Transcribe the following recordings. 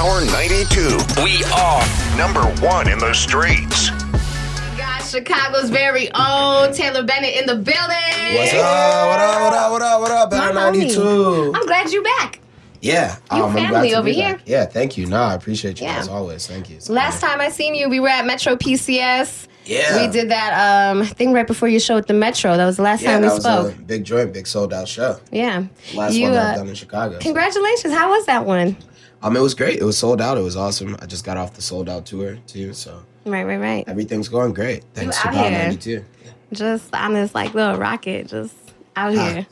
Power 92. We are Number 1 in the streets. We got Chicago's very own Taylor Bennett in the building. What's up? What up? Power 92. I'm glad you're back. Yeah. You I'm glad family to over be here. back. Yeah, thank you. I appreciate you Yeah. as always. Thank you. Last time I seen you, we were at Metro PCS. Yeah. We did that thing right before your show at the Metro. That was the last time we spoke. That was a big joint, big sold out show. Yeah. Last one that I've done in Chicago. Congratulations. How was that one? It was great. It was sold out. It was awesome. I just got off the sold out tour too, so Right. everything's going great. Thanks to out Power here. 92. Just on this like little rocket, just out here.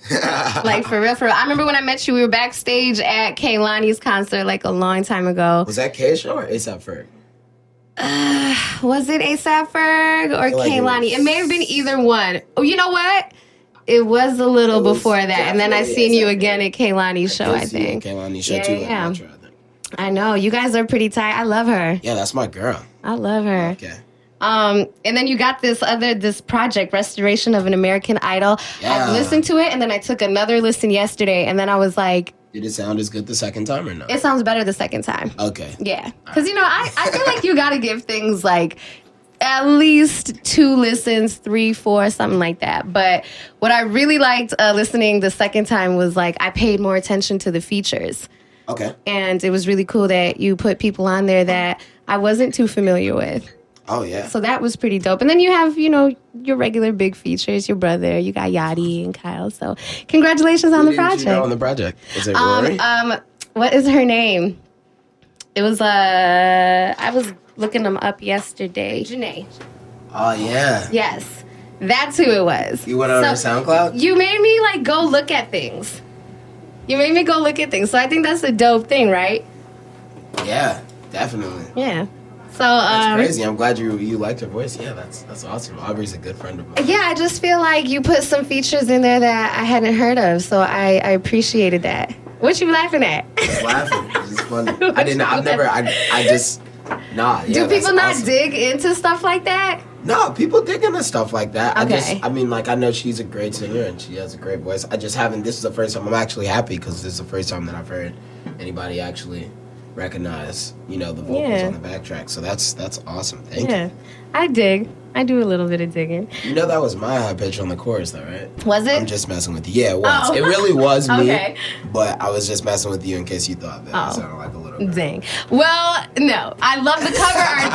Like for real. I remember when I met you, we were backstage at Kehlani's concert like a long time ago. Was that K show or ASAP Ferg? Was it A$AP Ferg or like Kehlani? it was- It may have been either one. Oh, you know what? It was a little It was before that. And then I definitely seen you A$AP again at Kehlani's show, I think. Kehlani show Yeah, too. yeah. At Metro, I think. I know. You guys are pretty tight. I love her. Yeah, that's my girl. I love her. Okay. And then you got this project, Restoration of an American Idol. Yeah. I listened to it, and then I took another listen yesterday, and then I was like, Did it sound as good the second time or no? it sounds better the second time. Okay. Yeah. Because, I feel like you got to give things like at least 2 listens, 3, 4, something like that. But what I really liked listening the second time was like I paid more attention to the features. Okay. And it was really cool that you put people on there that I wasn't too familiar with. Oh, yeah. So that was pretty dope. And then you have, your regular big features, your brother, you got Yachty and Kyle. So congratulations on the project. On the project. Is it Rory? What is her name? It was, I was looking them up yesterday. Janae. Oh, yeah. Yes. That's who it was. You went on her SoundCloud? You made me, go look at things. So I think that's a dope thing, right? Yeah, definitely. Yeah. So, That's crazy. I'm glad you liked her voice. Yeah, that's awesome. Aubrey's a good friend of mine. yeah, I just feel like you put some features in there that I hadn't heard of, so I appreciated that. What you laughing at? Just laughing. It's just funny. Nah. Yeah, Do people not awesome. dig into stuff like that? No, people dig into stuff like that. Okay. I know she's a great singer and she has a great voice. This is the first time I'm actually happy because this is the first time that I've heard anybody actually recognize, the vocals on the backtrack. So that's awesome. Thank you. I dig. I do a little bit of digging. That was my high pitch on the chorus though, right? Was it? I'm just messing with you. Yeah, it was. Oh. It really was me. Okay. But I was just messing with you in case you thought that it sounded like a little bit. Dang. Well, no. I love the cover art,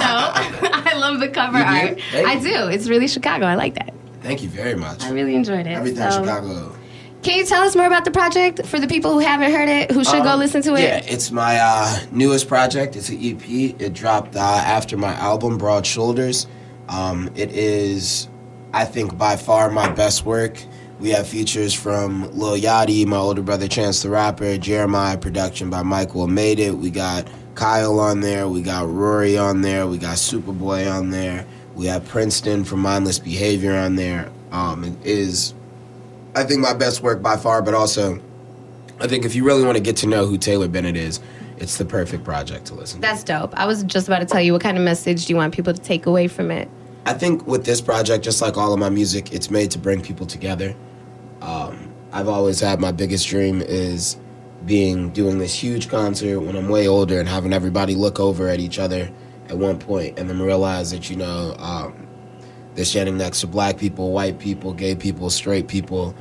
though. I love the cover You do? art. Thank I you. do. It's really Chicago. I like that. Thank you very much. I really enjoyed it. Everything So, Chicago. Can you tell us more about the project for the people who haven't heard it, who should go listen to it? Yeah, it's my newest project. It's an EP. It dropped after my album, Broad Shoulders. It is, I think, by far my best work. We have features from Lil Yachty, my older brother Chance the Rapper, Jeremiah, production by Michael Made It. We got Kyle on there. We got Rory on there. We got Superboy on there. We have Princeton from Mindless Behavior on there. It is, I think, my best work by far, but also I think if you really want to get to know who Taylor Bennett is, it's the perfect project to listen to. That's dope. I was just about to tell you, what kind of message do you want people to take away from it? I think with this project, just like all of my music, it's made to bring people together. I've always had my biggest dream is doing this huge concert when I'm way older and having everybody look over at each other at one point and then realize that, they're standing next to black people, white people, gay people, straight people,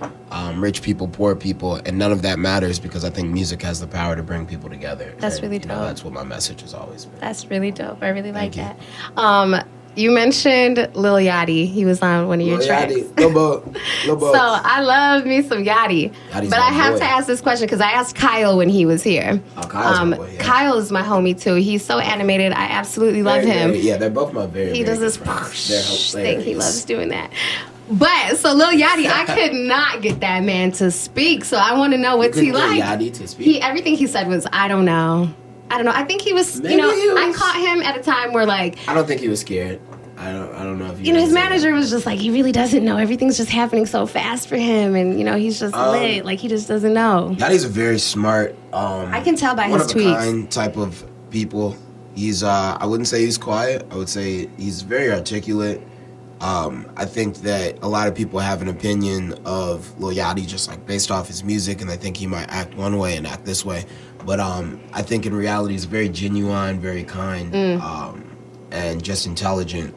rich people, poor people, and none of that matters because I think music has the power to bring people together. That's really dope. That's what my message has always been. That's really dope. I really like Thank that. You mentioned Lil Yachty. He was on one of your tracks. Lil Bo. So I love me some Yachty. Yachty's But my I have boy. to ask this question because I asked Kyle when he was here. Oh, Kyle's my boy, yeah. Kyle is my homie too. He's so animated. I absolutely love him. Yeah, they're both my very, He very does good this friends. They're thing. He hilarious. loves doing that. But so Lil Yachty, I could not get that man to speak. So I want to know what's You he couldn't like. get Yachty to speak? Everything he said was, I don't know. I think he was, Maybe he I was- caught him at a time where like, I don't think he was scared. I don't know if his manager was just like, he really doesn't know. Everything's just happening so fast for him. And, he's just lit. Like, he just doesn't know. Yachty's a very smart, I can tell by one his of a tweets. kind type of people. He's, I wouldn't say he's quiet. I would say he's very articulate. I think that a lot of people have an opinion of Lil Yachty just like based off his music, and they think he might act one way and act this way. But I think in reality he's a very genuine, very kind, and just intelligent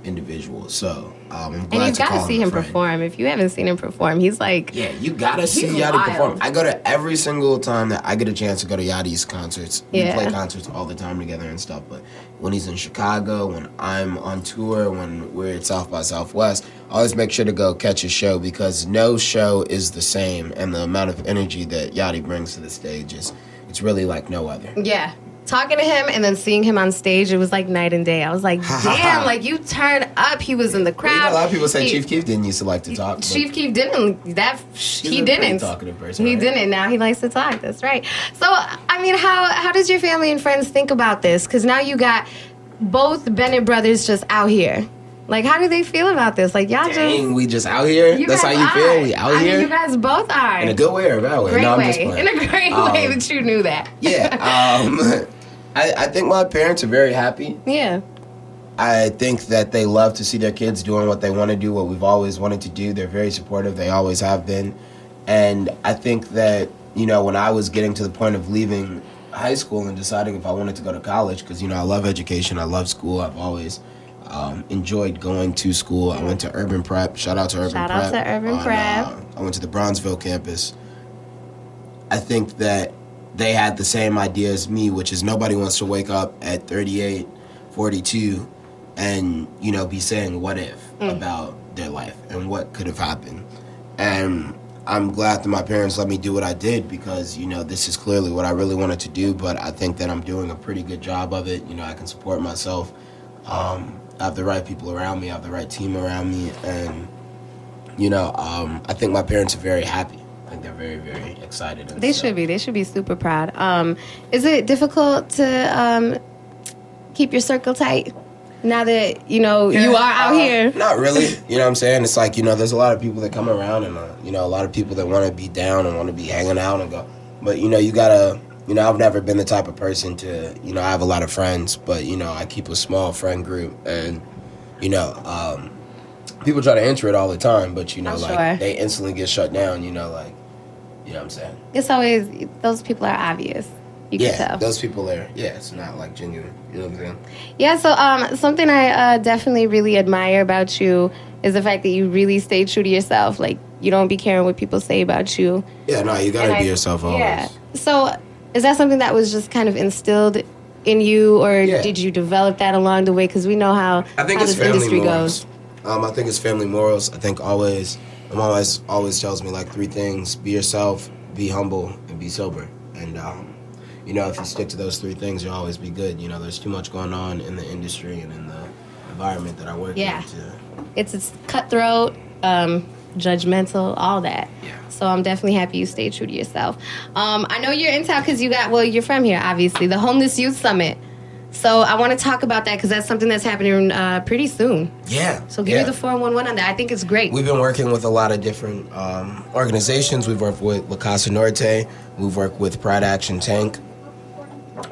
individual. So I'm glad and you've to got call to see him a him friend. perform. If you haven't seen him perform, he's like, Yeah, you gotta see he's Yachty wild. perform. I go to every single time that I get a chance to go to Yachty's concerts. We Yeah. play concerts all the time together and stuff. But when he's in Chicago, when I'm on tour, when we're at South by Southwest, I always make sure to go catch a show because no show is the same. And the amount of energy that Yachty brings to the stage it's really like no other. yeah. Talking to him and then seeing him on stage, it was like night and day. I was like, damn, like you turned up. He was in the crowd. Well, you know, a lot of people say Chief Keef didn't used to like to talk. Chief Keef didn't. He a didn't. pretty talkative person, He right? didn't. Now he likes to talk. That's right. So, I mean, how does your family and friends think about this? Because now you got both Bennett brothers just out here. Like, how do they feel about this? Like, y'all Dang, we just out here? That's how guys you feel? are. We out I here? mean, you guys both are. In a good way or a bad way? Great No, I'm way. just playing. In a great way that you knew that. Yeah. I think my parents are very happy. Yeah. I think that they love to see their kids doing what they want to do, what we've always wanted to do. They're very supportive. They always have been. And I think that, you know, when I was getting to the point of leaving high school and deciding if I wanted to go to college, because, you know, I love education. I love school. I've always enjoyed going to school. I went to Urban Prep. Shout out to Urban Prep. Shout out to Urban Prep. I went to the Bronzeville campus. I think that they had the same idea as me, which is nobody wants to wake up at 38, 42, and, you know, be saying what if about their life and what could have happened. And I'm glad that my parents let me do what I did because, you know, this is clearly what I really wanted to do, but I think that I'm doing a pretty good job of it. You know, I can support myself. I have the right people around me. I have the right team around me. And, you know, I think my parents are very happy. I think they're very, very excited. And They should be. They should be super proud. Is it difficult to keep your circle tight now that, you know, you are out here? Not really. You know what I'm saying? It's like, you know, there's a lot of people that come around and, you know, a lot of people that want to be down and want to be hanging out and go. But, you know, you got to, you know, I've never been the type of person to, you know, I have a lot of friends, but, you know, I keep a small friend group and, you know, people try to enter it all the time, but, you know, I'm like, sure. they instantly get shut down, you know, like, you know what I'm saying? It's always, those people are obvious. You can tell. Those people are, it's not, like, genuine, you know what I'm saying? Yeah, so something I definitely really admire about you is the fact that you really stay true to yourself. Like, you don't be caring what people say about you. Yeah, no, you gotta be yourself always. Yeah. So is that something that was just kind of instilled in you, or Yeah. did you develop that along the way? Because we know how, I think how it's this family industry morals. goes. I think it's family morals. I think my mom always tells me like 3 things: be yourself, be humble, and be sober. And you know, if you stick to those 3 things, you'll always be good. You know, there's too much going on in the industry and in the environment that I work Yeah. in. It's cutthroat, judgmental, all that. Yeah. So I'm definitely happy you stay true to yourself. I know you're in town because you're from here, obviously. The Homeless Youth Summit. So I want to talk about that because that's something that's happening pretty soon. Yeah. So give me the 411 on that. I think it's great. We've been working with a lot of different organizations. We've worked with La Casa Norte. We've worked with Pride Action Tank.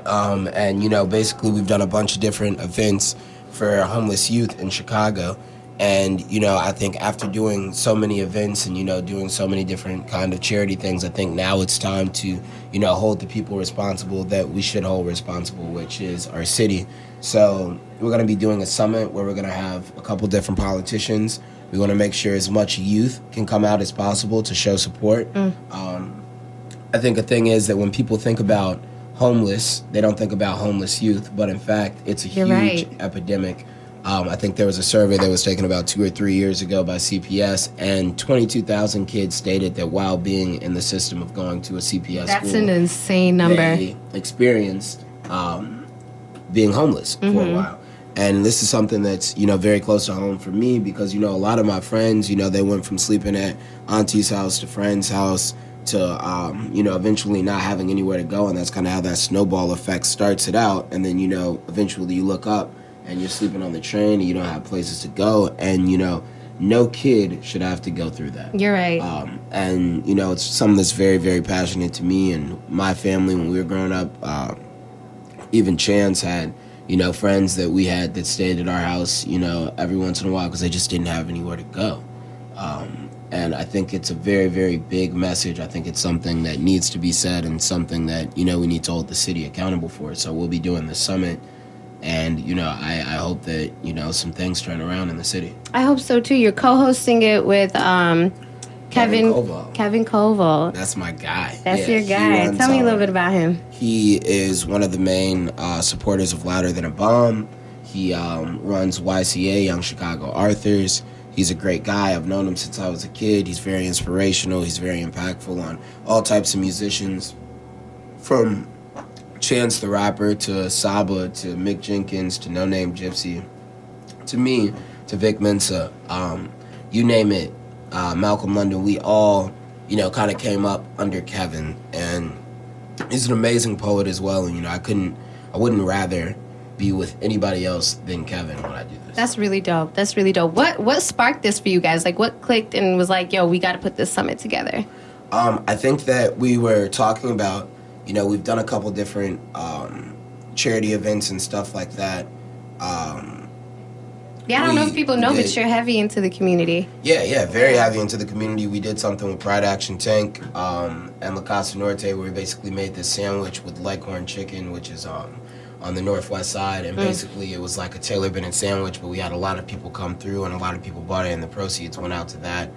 And, you know, basically we've done a bunch of different events for homeless youth in Chicago. And, you know, I think after doing so many events and, you know, doing so many different kind of charity things, I think now it's time to, you know, hold the people responsible that we should hold responsible, which is our city. So we're going to be doing a summit where we're going to have a couple different politicians. We want to make sure as much youth can come out as possible to show support. I think a thing is that when people think about homeless, they don't think about homeless youth, but in fact, it's a You're huge right. epidemic. I think there was a survey that was taken about 2 or 3 years ago by CPS, and 22,000 kids stated that while being in the system of going to a CPS That's school, an insane number. they experienced being homeless for a while. And this is something that's, you know, very close to home for me because, you know, a lot of my friends, you know, they went from sleeping at auntie's house to friend's house to, you know, eventually not having anywhere to go. And that's kind of how that snowball effect starts it out. And then, you know, eventually you look up and you're sleeping on the train and you don't have places to go. And, you know, no kid should have to go through that. You're right. And, you know, it's something that's very, very passionate to me and my family when we were growing up. Even Chance had, friends that we had that stayed at our house, every once in a while because they just didn't have anywhere to go. And I think it's a very, very big message. I think it's something that needs to be said and something that, we need to hold the city accountable for. So we'll be doing the summit. And, I hope that, some things turn around in the city. I hope so, too. You're co-hosting it with Kevin Koval. That's my guy. That's your guy. Tell me a little bit about him. He is one of the main supporters of Louder Than a Bomb. He runs YCA, Young Chicago Arthurs. He's a great guy. I've known him since I was a kid. He's very inspirational. He's very impactful on all types of musicians, from Chance the Rapper to Saba to Mick Jenkins to No Name Gypsy to me to Vic Mensa. You name it. Malcolm London. We all, kind of came up under Kevin, and he's an amazing poet as well. And I wouldn't rather be with anybody else than Kevin when I do this. That's really dope. What sparked this for you guys? Like, what clicked and was like, yo, we got to put this summit together? I think that we were talking about, we've done a couple different charity events and stuff like that. Yeah, I don't know if people know, but you're heavy into the community. Yeah, very heavy into the community. We did something with Pride Action Tank and La Casa Norte, where we basically made this sandwich with Leghorn chicken, which is on the northwest side, and basically it was like a Taylor Bennett sandwich, but we had a lot of people come through and a lot of people bought it, and the proceeds went out to that.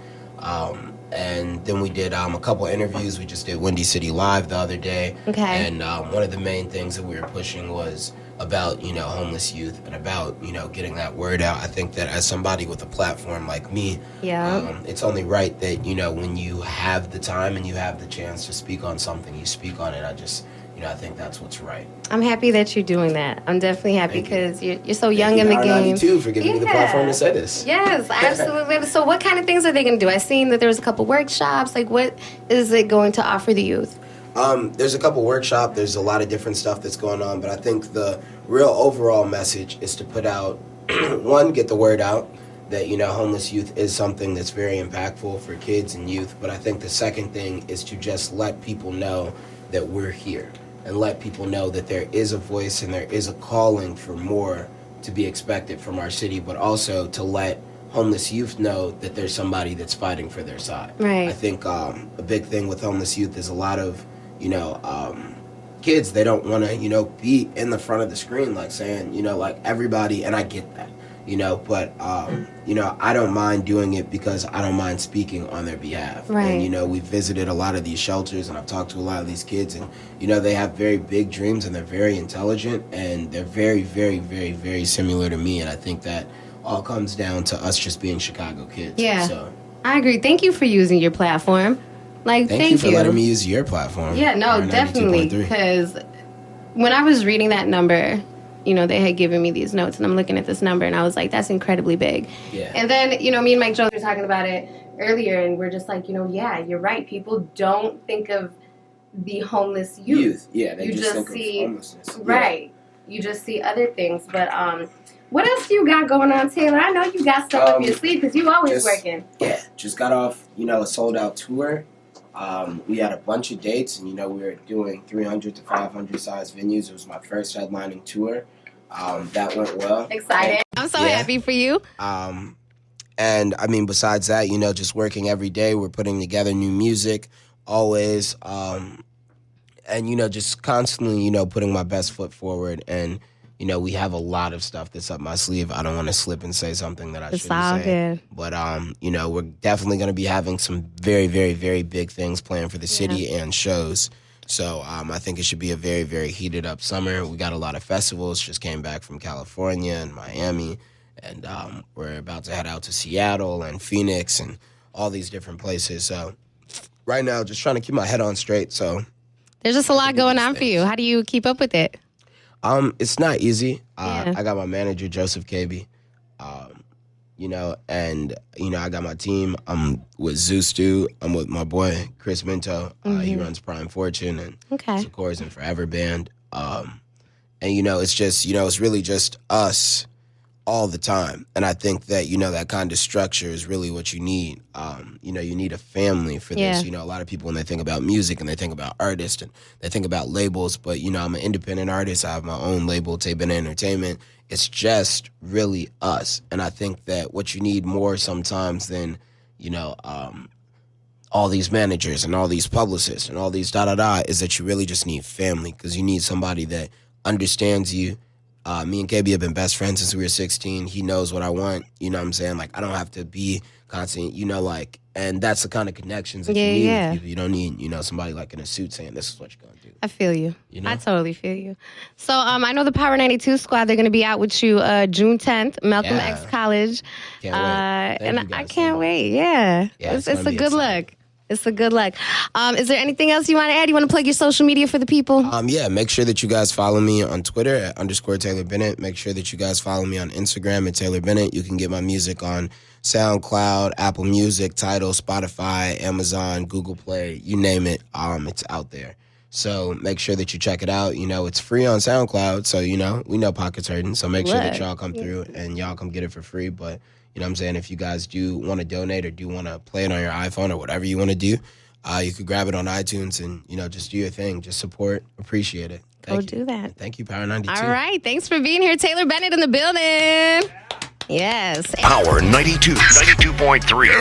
And then we did a couple interviews. We just did Windy City Live the other day. Okay. And one of the main things that we were pushing was about, homeless youth and about, getting that word out. I think that as somebody with a platform like me, it's only right that, when you have the time and you have the chance to speak on something, you speak on it. I think that's what's right. I'm happy that you're doing that. I'm definitely happy because you're so young in the game. Thank you for giving me the platform to say this. Yes, absolutely. So what kind of things are they going to do? I've seen that there's a couple workshops. Like, what is it going to offer the youth? There's a couple workshops. There's a lot of different stuff that's going on. But I think the real overall message is to put out, one, get the word out that, homeless youth is something that's very impactful for kids and youth. But I think the second thing is to just let people know that we're here. And let people know that there is a voice and there is a calling for more to be expected from our city, but also to let homeless youth know that there's somebody that's fighting for their side. Right. I think a big thing with homeless youth is a lot of, kids, they don't want to, be in the front of the screen, like saying, like everybody, and I get that, but, I don't mind doing it because I don't mind speaking on their behalf. Right. And, we've visited a lot of these shelters and I've talked to a lot of these kids and, they have very big dreams and they're very intelligent and they're very, very, very, very similar to me. And I think that all comes down to us just being Chicago kids. Yeah. So I agree. Thank you for using your platform. Thank you for letting me use your platform. Yeah, no, definitely. Because when I was reading that number, they had given me these notes, and I'm looking at this number, and I was like, that's incredibly big. Yeah. And then, me and Mike Jones were talking about it earlier, and we're just like, yeah, you're right. People don't think of the homeless youth. Yeah, they just think see, of homelessness. Right. Yeah. You just see other things. But what else do you got going on, Taylor? I know you got stuff up your sleeve because you always working. Yeah, just got off, a sold-out tour. We had a bunch of dates, and, we were doing 300 to 500 size venues. It was my first headlining tour. That went well. Excited. I'm so happy for you. And, besides that, just working every day. We're putting together new music always. And, just constantly, putting my best foot forward. And, we have a lot of stuff that's up my sleeve. I don't want to slip and say something that I shouldn't say. Good. But, we're definitely going to be having some very, very, very big things planned for the city and shows. So I think it should be a very, very heated up summer. We got a lot of festivals. Just came back from California and Miami. And we're about to head out to Seattle and Phoenix and all these different places. So right now, just trying to keep my head on straight. So there's just a lot going on for you. How do you keep up with it? It's not easy. I got my manager, Joseph KB, and, I got my team. I'm with Zeus Stu. I'm with my boy, Chris Minto. He runs Prime Fortune and Secors and Forever Band. And, it's just, it's really just us all the time. And I think that, you know, that kind of structure is really what you need. You know, you need a family for this. You know, a lot of people, when they think about music and they think about artists and they think about labels, but, you know, I'm an independent artist. I have my own label, Bennett Entertainment. It's just really us. And I think that what you need more sometimes than, you know, all these managers and all these publicists and all these da-da-da is that you really just need family, because you need somebody that understands you. Me and KB have been best friends since we were 16. He knows what I want. You know what I'm saying? Like, I don't have to be constant, you know, like, and that's the kind of connections that you need with people. You don't need, you know, somebody like in a suit saying, this is what you're going to do. I feel you. You know? I totally feel you. So I know the Power 92 squad, they're going to be out with you June 10th, Malcolm X College. Can't wait. And I can't wait. Yeah. It's a good look. It's a good look. Is there anything else you want to add? You want to plug your social media for the people? Yeah, make sure that you guys follow me on Twitter at _Taylor Bennett. Make sure that you guys follow me on Instagram at Taylor Bennett. You can get my music on SoundCloud, Apple Music, Tidal, Spotify, Amazon, Google Play, you name it. It's out there. So make sure that you check it out. You know, it's free on SoundCloud, so, you know, we know pockets hurting. So make sure that y'all come through and y'all come get it for free. But you know what I'm saying? If you guys do want to donate or do want to play it on your iPhone or whatever you want to do, you could grab it on iTunes and, you know, just do your thing. Just support. Appreciate it. Thank you. Do that. Thank you, Power 92. All right. Thanks for being here. Taylor Bennett in the building. Yes. Power 92, 92.3.